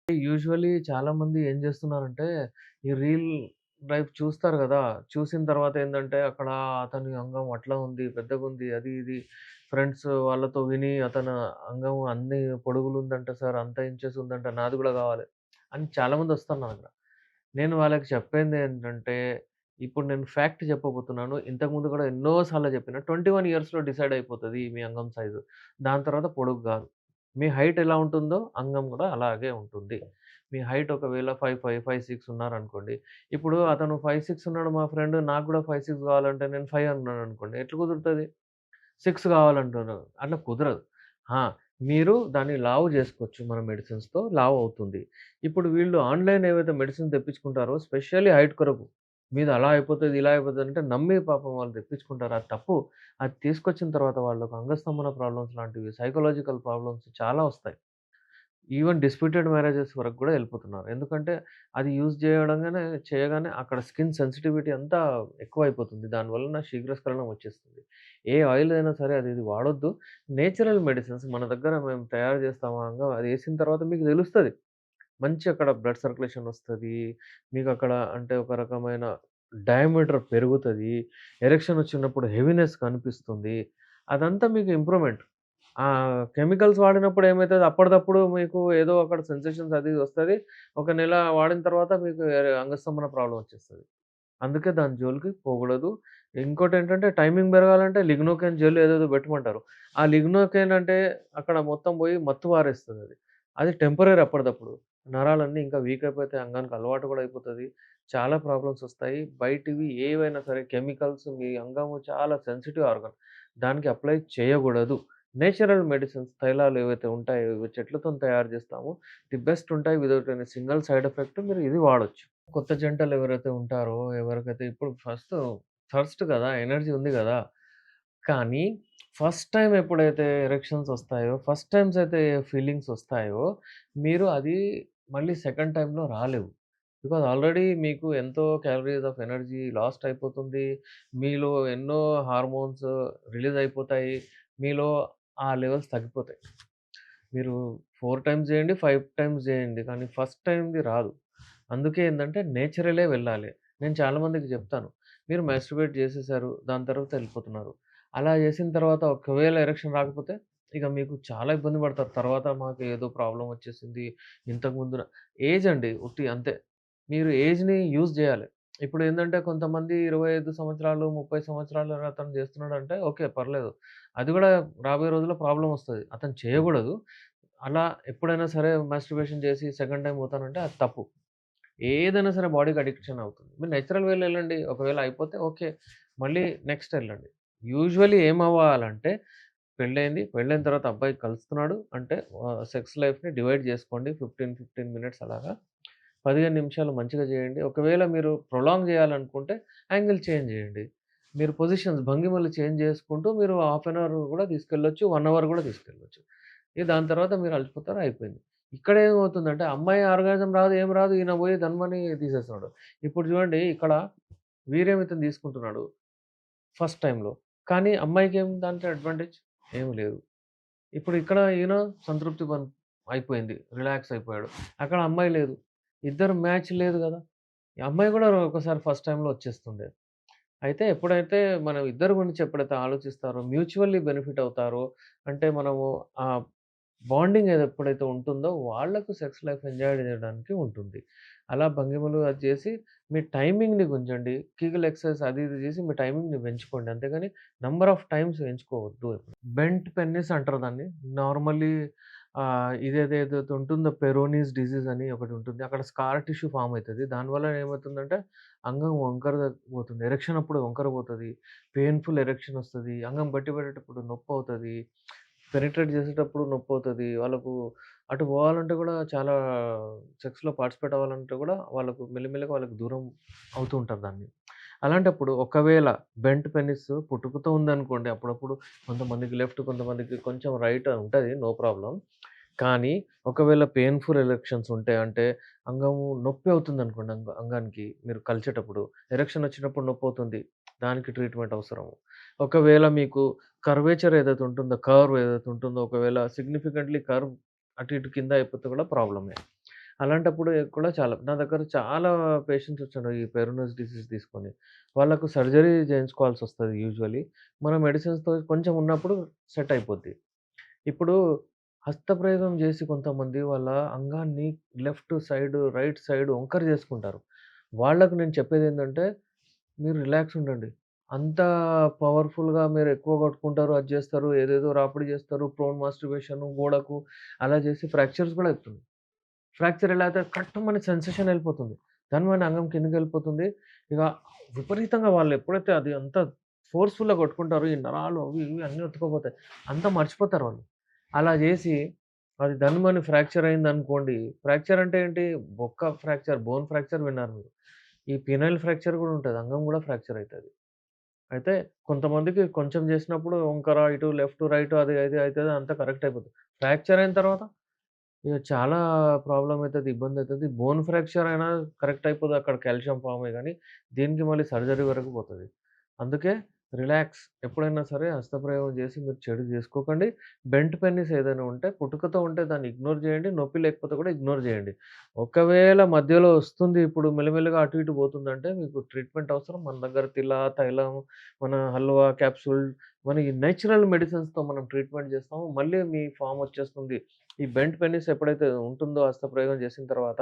Usually చాలామంది ఏం జేస్తున్నారంటే, ఈ రీల్ లైఫ్ చూస్తారు గదా! చూసిన తర్వాత ఏందంటే, అక్కడ అతని అంగం అట్లా ఉంది, పెద్దగుంది, అది ఇది ఫ్రెండ్స్ వాళ్ళతో విని అతను అంగం అన్ని పొడుగులుందంట సార్, అంత ఇంచెస్ ఉందంట, నాది గూడా గావాలి అని చాలామందొస్తారు నా దగ్గర. నేను వాళ్ళకి చెప్పేదేంటంటే, ఇప్పుడు నేను ఫ్యాక్ట్ చెప్పబోతున్నాను. ఇంతకుముందు గూడా ఎన్నో సార్లు చెప్పిన. 21 ఇయర్స్‌లో డిసైడ్ అయిపోతది మీ అంగం సైజు. దాని తర్వాత పొడుగు గాదు. మీ హైట్ ఎలా ఉంటుందో అంగం గూడా అలాగే ఉంటుంది. మీ హైట్ ఒకవేళ 5'5", 5'6" ఉన్నారనుకోండి. ఇప్పుడు అతను 5'6" ఉన్నాడు మా ఫ్రెండ్, నాకు గూడా 5'6" కావాలంటే నేను 5 అన్నాననుకోండి. ఎట్లా కుదురుతది? 6 కావాలంటున్నారు. అట్లా కుదరదు. ఆ! మీరు దాన్ని లావు జేసుకోవచ్చు మన మెడిసిన్స్‌తో లావవుతుంది. ఇప్పుడు వీళ్ళు ఆన్‌లైన్ ఏవైతే మెడిసిన్ తెప్పించుకుంటారో స్పెషల్లీ హైట్ కొరకు. మీది అలా అయిపోతది, ఇలా అయిపోతదంటే నమ్మి పాపం వాళ్ళు తెప్పించుకుంటారు. అది తప్పు. అది తీసుకొచ్చిన తర్వాత వాళ్ళకు అంగస్తంభన ప్రాబ్లమ్స్ లాంటివి, సైకలాజికల్ ప్రాబ్లమ్స్ చాలా వస్తాయి. ఈవెన్ డిస్ప్యూటెడ్ మ్యారేజెస్ వరకు గూడా ఎళ్ళిపోతున్నారు. ఎందుకంటే అది చేయగానే అక్కడ స్కిన్ సెన్సిటివిటీ అంతా ఎక్కువైపోతుంది. దాని వలన శీఘ్రస్ఖలనం వచ్చేస్తుంది. ఏ ఆయిల్ అయినా సరే అది ఇది వాడొద్దు. నేచురల్ మెడిసిన్స్ మన దగ్గర మేము తయారు చేస్తాము అది ఏసిన తర్వాత మీకు తెలుస్తది. మంచి అక్కడ బ్లడ్ సర్క్యులేషన్ వస్తది. మీకక్కడ అంటే ఒక రకమైన డయామీటర్ పెరుగుతది. ఎరెక్షన్ వచ్చినప్పుడు హెవీనెస్ కనిపిస్తుంది. అదంతా మీకు ఇంప్రూవ్‌మెంట్. కెమికల్స్ వాడినప్పుడు ఏమైతది అప్పటిదప్పుడు మీకు ఏదో అక్కడ సెన్సేషన్స్ అది ఇది వస్తది. ఒక నెల వాడిన తర్వాత మీకు అంగస్తంభన ప్రాబ్లమ్ వచ్చేస్తది. అందుకే దాని జోలికి పోకూడదు. ఇంకోటేంటంటే టైమింగ్ పెరగాలంటే లిగ్నోకెన్ జెల్ ఏదేదో పెట్టమంటారు. ఆ లిగ్నోకెన్ అంటే అక్కడ మొత్తం పోయి మత్తు పారేస్తదది. అది టెంపరరీ అప్పటిదప్పుడు. నరాలన్నీ ఇంకా వీక్ అయిపోతాయి. అంగానికి అలవాటు కూడా అయిపోతది. చాలా ప్రాబ్లమ్స్ వస్తాయి. బయటివి ఏవైనా సరే కెమికల్స్ మీ అంగము చాలా సెన్సిటివ్ ఆర్గాన్. దానికి అప్లై చేయకూడదు. నేచురల్ మెడిసిన్స్ తైలాలు ఏవైతే ఉంటాయో ఇవి చెట్లతోని తయారు చేస్తామో ది బెస్ట్ ఉంటాయి. Without any single side effect మీరు ఇది వాడొచ్చు. కొత్త జంటలు ఎవరైతే ఉంటారో, ఎవరికైతే ఇప్పుడు ఫస్ట్ గదా! ఎనర్జీ ఉంది గదా! కానీ ఫస్ట్ టైమ్ ఎప్పుడైతే ఎరెక్షన్స్ ఒస్తాయో, ఫస్ట్ టైమ్స్ అయితే ఫీలింగ్స్ ఒస్తాయో, మీరు అది మళ్ళీ సెకండ్ టైమ్‌లో రాలేవు. బికాజ్ ఆల్రెడీ మీకు ఎంతో క్యాలరీస్ ఆఫ్ ఎనర్జీ లాస్ట్ అయిపోతుంది. మీలో ఎన్నో హార్మోన్స్ రిలీజ్ అయిపోతాయి. మీలో ఆ లెవెల్స్ తగ్గిపోతాయి. మీరు 4 టైమ్స్ జేయండి, 5 టైమ్స్ జేయండి. కానీ ఫస్ట్ టైమ్‌ది రాదు. అందుకే ఏందంటే నేచురలే వెళ్ళాలి. నేను చాలా మందికి జెప్తాను. మీరు మాస్టర్బేట్ జేసేసారు. దాని తర్వాత ఎళ్ళిపోతున్నారు. అలా జేసిన తర్వాత ఒకవేళ ఎరెక్షన్ రాకపోతే ఇక మీకు చాలా ఇబ్బంది పడతారు. తర్వాత మాకు ఏదో ప్రాబ్లమ్ వచ్చేసింది. ఇంతకుముందు ఏజ్ అండి ఉట్టి అంతే. మీరు ఏజ్‌ని యూజ్ జేయాలి. ఇప్పుడేందంటే కొంతమంది 25 సంవత్సరాలు, 30 సంవత్సరాలు అతను జేస్తున్నాడంటే ఓకే. పర్లేదు. అది గూడా రాబోయే రోజుల్లో ప్రాబ్లమ్ వస్తది. అతను చేయగూడదు. అలా ఎప్పుడైనా సరే మాస్టర్బేషన్ చేసి సెకండ్ టైమ్ పోతానంటే అది తప్పు. ఏదైనా సరే బాడీకి అడిక్షన్ అవుతుంది. మీరు నేచురల్ వేలో ఎళ్ళండి. ఒకవేళ అయిపోతే ఓకే. మళ్ళీ నెక్స్ట్ ఎళ్ళండి. యూజువల్లీ ఏమవ్వాలంటే పెళ్లయింది. పెళ్లయిన తర్వాత అబ్బాయి కలుస్తున్నాడు అంటే సెక్స్ లైఫ్‌ని డివైడ్ జేసుకోండి. 15 మినిట్స్ అలాగా. 15 నిమిషాలు మంచిగా జేయండి. ఒకవేళ మీరు ప్రొలాంగ్ జేయాలనుకుంటే యాంగిల్ చేంజ్ జేయండి. మీరు పొజిషన్స్ భంగిమలు చేంజ్ చేసుకుంటూ మీరు హాఫ్ అన్ అవర్ గూడా తీసుకెళ్ళొచ్చు. 1 అవర్ గూడా తీసుకెళ్ళొచ్చు. ఇక దాని తర్వాత మీరు అలసిపోతారు అయిపోయింది. ఇక్కడేమవుతుందంటే అమ్మాయి ఆర్గారిజం రాదు, ఏం రాదు. ఈయన పోయి ధన్మని తీసేస్తున్నాడు. ఇప్పుడు చూడండి ఇక్కడ వీర్యం ఇతను తీసుకుంటున్నాడు ఫస్ట్ టైమ్‌లో. కానీ అమ్మాయికేం దాంట్లో అడ్వాంటేజ్? ఏమి లేదు. ఇప్పుడు ఇక్కడ ఈయన సంతృప్తి అయిపోయింది. రిలాక్స్ అయిపోయాడు. అక్కడ అమ్మాయి లేదు. ఇద్దరు మ్యాచ్ లేదు గదా! ఈ అమ్మాయి గూడా ఒక్కోసారి ఫస్ట్ టైమ్‌లో వచ్చేస్తుండే. అయితే ఎప్పుడైతే మనం ఇద్దరి గురించి ఎప్పుడైతే ఆలోచిస్తారో, మ్యూచువల్లీ బెనిఫిట్ అవుతారో, అంటే మనము బాండింగ్ ఏది ఎప్పుడైతే ఉంటుందో వాళ్ళకు సెక్స్ లైఫ్ ఎంజాయ్ చేయడానికి ఉంటుంది. అలా భంగిమలు అది చేసి మీ టైమింగ్‌ని గుంజండి. కెగెల్ ఎక్సర్‌సైజ్ అది ఇది చేసి మీ టైమింగ్‌ని పెంచుకోండి. అంతేగాని నంబర్ ఆఫ్ టైమ్స్ ఎంచుకోవద్దు. బెంట్ పెన్నిస్ అంటారు దాన్ని. నార్మల్లీ ఇదేదైతే ఉంటుందో పెరోనీస్ డిసీజ్ అని ఒకటుంటుంది. అక్కడ స్కార్ టిష్యూ ఫార్మ్ అయితది. దానివల్ల ఏమవుతుందంటే అంగం వంకర పోతుంది. ఎరెక్షన్ అప్పుడు వంకర పోతది. పెయిన్‌ఫుల్ ఎరెక్షన్ ఒస్తది. అంగం బట్టి పడేటప్పుడు నొప్పవుతది. పెనిట్రేట్ చేసేటప్పుడు నొప్పవుతది. వాళ్ళకు అటు పోవాలంటే గూడా చాలా సెక్స్‌లో పార్టిసిపేట్ అవ్వాలంటే గూడా వాళ్ళకు మెల్లిమెల్లిగా వాళ్ళకి దూరం అవుతూ ఉంటారు దాన్ని. అలాంటప్పుడు ఒకవేళ బెంట్ పెనిస్ పుట్టుకతో ఉందనుకోండి అప్పుడప్పుడు కొంతమందికి లెఫ్ట్, కొంతమందికి కొంచెం రైట్ ఉంటది. No problem. కానీ ఒకవేళ పెయిన్‌ఫుల్ ఎరెక్షన్స్ ఉంటే అంటే అంగము నొప్పి అవుతుందనుకోండి అంగానికి మీరు కలిచేటప్పుడు, ఎరెక్షన్ వచ్చినప్పుడు నొప్పవుతుంది. దానికి ట్రీట్‌మెంట్ అవసరము. ఒకవేళ మీకు కర్వేచర్ ఏదైతే ఉంటుందో, కర్వ్ ఏదైతే ఉంటుందో ఒకవేళ సిగ్నిఫికెంట్‌లీ కర్వ్ అటు ఇటు కింద అయిపోతే కూడా ప్రాబ్లమే. అలాంటప్పుడు కూడా చాలా నా దగ్గర చాలా పేషెంట్స్ వచ్చారు ఈ పెరోనస్ డిసీజ్ తీసుకొని. వాళ్ళకు సర్జరీ చేయించుకోవాల్సొస్తది యూజువల్లీ. మన మెడిసిన్స్‌తో కొంచెం ఉన్నప్పుడు సెట్ అయిపోద్ది. ఇప్పుడు హస్తప్రయోగం జేసి కొంతమంది వాళ్ళ అంగాన్ని లెఫ్ట్ సైడ్, రైట్ సైడ్ వంకర జేసుకుంటారు. వాళ్ళకి నేను చెప్పేదేంటంటే, మీరు రిలాక్స్ ఉండండి. అంత పవర్‌ఫుల్‌గా మీరు ఎక్కువ కొట్టుకుంటారు, అది జేస్తారు, ఏదేదో రాపిడి జేస్తారు, ప్రోన్ మాస్టర్బేషన్ గోడకు అలా జేసి ఫ్రాక్చర్స్ గూడా అయితున్నాయి. ఫ్రాక్చర్ ఎలా అయితే కట్టుమని సెన్సేషన్ ఎళ్ళిపోతుంది. ధన్మని అంగం కిందకెళ్ళిపోతుంది. ఇక విపరీతంగా వాళ్ళు ఎప్పుడైతే అది అంత ఫోర్స్‌ఫుల్‌గా కొట్టుకుంటారో, ఈ నరాలు అవి ఇవి అన్నీ ఒత్తుకపోతాయి. అంతా మర్చిపోతారు వాళ్ళు. అలా జేసి అది ధన్మని ఫ్రాక్చర్ అయిందనుకోండి. ఫ్రాక్చర్ అంటే ఏంటి? బొక్క ఫ్రాక్చర్, బోన్ ఫ్రాక్చర్ విన్నారు మీరు. ఈ పీనైల్ ఫ్రాక్చర్ గూడా ఉంటది. అంగం గూడా ఫ్రాక్చర్ అయితది. అయితే కొంతమందికి కొంచెం జేసినప్పుడు వంకర ఇటు లెఫ్ట్, రైట్ అది ఇది అయితది. అంతా కరెక్ట్ అయిపోతది. ఫ్రాక్చర్ అయిన తర్వాత ఇగ చాలా ప్రాబ్లమ్ అయితది. ఇబ్బందయితది. బోన్ ఫ్రాక్చర్ అయినా కరెక్ట్ అయిపోతది. అక్కడ కాల్షియం ఫార్మ్ అయ్యి గాని, దీనికి మళ్ళీ సర్జరీ వరకు పోతది. అందుకే రిలాక్స్. ఎప్పుడైనా సరే హస్తప్రయోగం చేసి మీరు చెడు జేసుకోకండి. బెంట్ పెన్నిస్ ఏదైనా ఉంటే పుట్టుకతో ఉంటే దాన్ని ఇగ్నోర్ జేయండి. నొప్పి లేకపోతే కూడా ఇగ్నోర్ జేయండి. ఒకవేళ మధ్యలో వస్తుంది ఇప్పుడు మెల్లిమెల్లిగా అటు ఇటు పోతుందంటే మీకు ట్రీట్మెంట్ అవసరం. మన దగ్గర తైలం, మన హల్వా క్యాప్సూల్ మన ఈ నేచురల్ మెడిసిన్స్‌తో మనం ట్రీట్మెంట్ జేస్తాము. మళ్ళీ మీ ఫార్మ్ వచ్చేస్తుంది. ఈ బెంట్ పెన్నిస్ ఎప్పుడైతే ఉంటుందో హస్తప్రయోగం చేసిన తర్వాత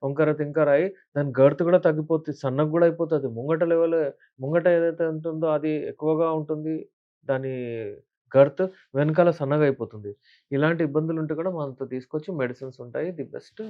వంకర, తింకర అయి దాని గర్త్ గూడా తగ్గిపోద్ది. సన్నగా గూడా అయిపోతది. ముంగట ఏదైతే ఉంటుందో అది ఎక్కువగా ఉంటుంది. దాని గర్త్ వెనకాల సన్నగా అయిపోతుంది. ఇలాంటి ఇబ్బందులుంటే కూడా మనతో తీసుకొచ్చి మెడిసిన్స్ ఉంటాయి. The best